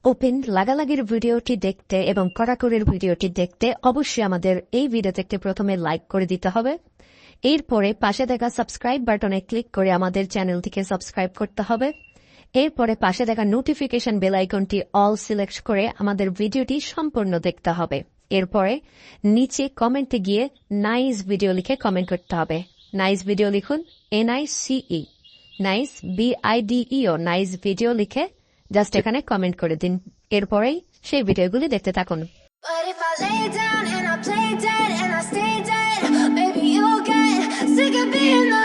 Open লাগালাগির ভিডিওটি দেখতে এবং কড়াকড়ির ভিডিওটি দেখতে অবশ্যই আমাদের এই ভিডিওতে একটি প্রথমে লাইক করে দিতে হবে। এরপরে পাশে দেখা সাবস্ক্রাইব বাটনে ক্লিক করে আমাদের চ্যানেলটিকে সাবস্ক্রাইব করতে হবে। এরপরে পাশে দেখা নোটিফিকেশন বেল আইকনটি অল সিলেক্ট করে আমাদের ভিডিওটি সম্পূর্ণ দেখতে হবে। এরপরে নিচে কমেন্টে গিয়ে নাইস ভিডিও লিখে কমেন্ট করতে হবে। নাইস ভিডিও লিখুন, NICE, nice BIDEO, nice video লিখে জাস্ট এখানে কমেন্ট করে দিন। এরপরেই সেই ভিডিওগুলি দেখতে থাকুন। But if I lay down and I play dead and I stay dead, maybe you'll get sick of being the